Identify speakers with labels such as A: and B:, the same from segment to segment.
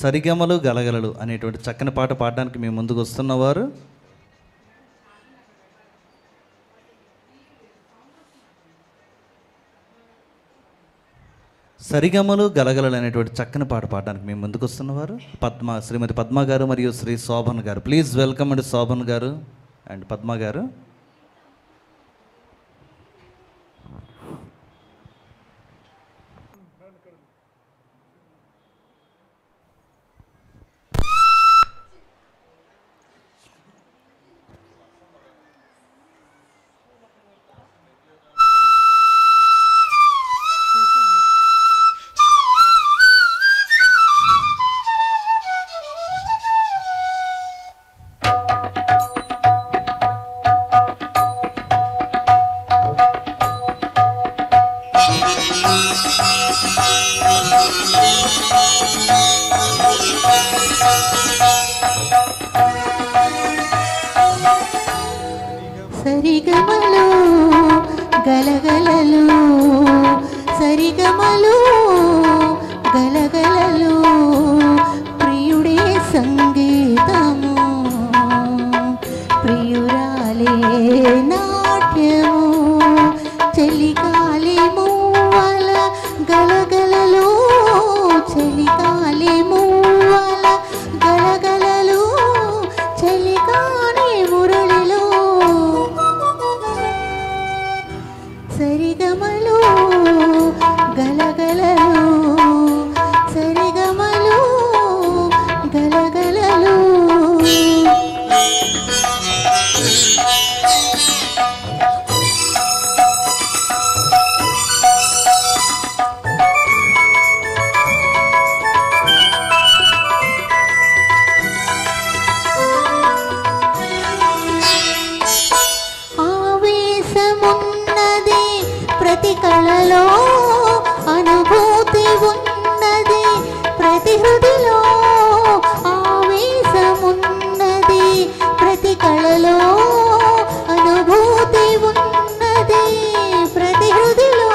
A: సరిగమలు గలగలలు అనేటువంటి చక్కని పాట పాడడానికి మేము ముందుకు వస్తున్నవారు సరిగమలు గలగలలు అనేటువంటి చక్కని పాట పాడడానికి మేము ముందుకు వస్తున్నవారు శ్రీమతి పద్మ గారు మరియు శ్రీ శోభన్ గారు. ప్లీజ్ వెల్కమ్ అండి శోభన్ గారు అండ్ పద్మ గారు.
B: సరిగమలు గలగలలు సరిగమలు గలగలలు ప్రియుడే సంగీతము ప్రియురాలే నాట్యము చెలికాలి మువ్వల గలగలలు చెలికాలి మువ్వల గలగలలు చెలికాని మురళిలో సరిగమలు గలగలలు సరిగమలు గలగలలు. ప్రతి కళలో అనుభూతి ఉన్నది ప్రతి హృదిలో ఆవేశమున్నది ప్రతి కళలో అనుభూతి ఉన్నది ప్రతి హృదిలో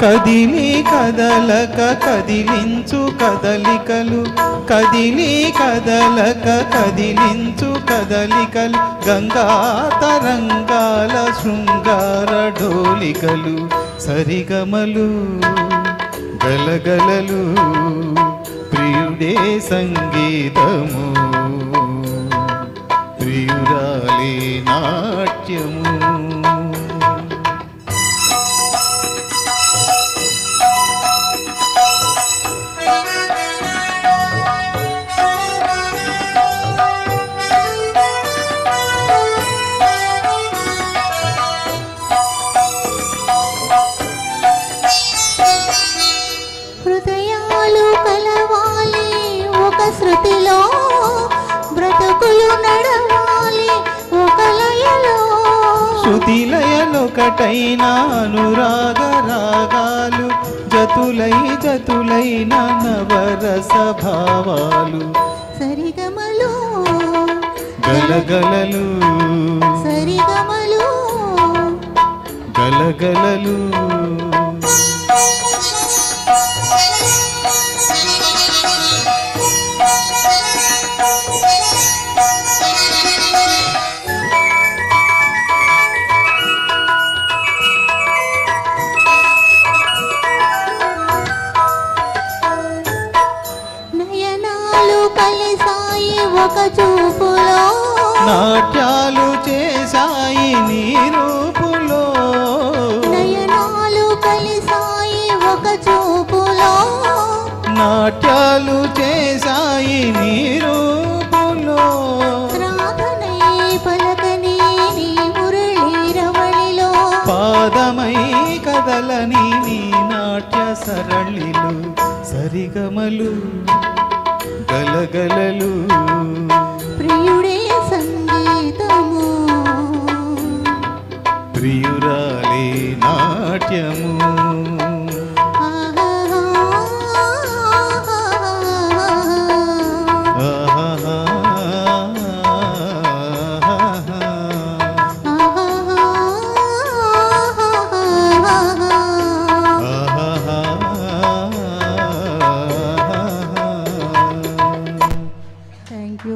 C: కదిలి కదలక కదిలించు కదలికలు కదిలి కదలక కదిలించు కదలికలు గంగా తరంగాల శృంగార డోలికలు సరిగమలు గలగలలు ప్రియుడే సంగీతము ప్రియురాలే నాట్యము.
B: హృదయాలు కలవాలి ఒక శృతిలో బ్రతుకులు నడవాలి ఒక లయలో
C: శృతి లయలొకటైన అనురాగ రాగాలు జతులై జతులైన నవరస భావాలు
B: సరిగమలు
C: గలగలలు
B: సరిగమలు
C: గలగలలు.
B: నయనాలు కలిసాయి ఒక చూపులో
C: నాట్యాలు చేశాయి నీ రూపులో
B: నయనాలు కలిసాయి ఒక చూపులో
C: నాట్యాలు చేశాయి నీ రూపులో
B: రాధనై పలకని నీ మురళీ రవళిలో
C: పాదమై కదలని నీ నాట్య సరళిలు సరిగమలు గలగలలు
B: ప్రియుడే సంగీతము
C: ప్రియురాలే నాట్యము.
B: యు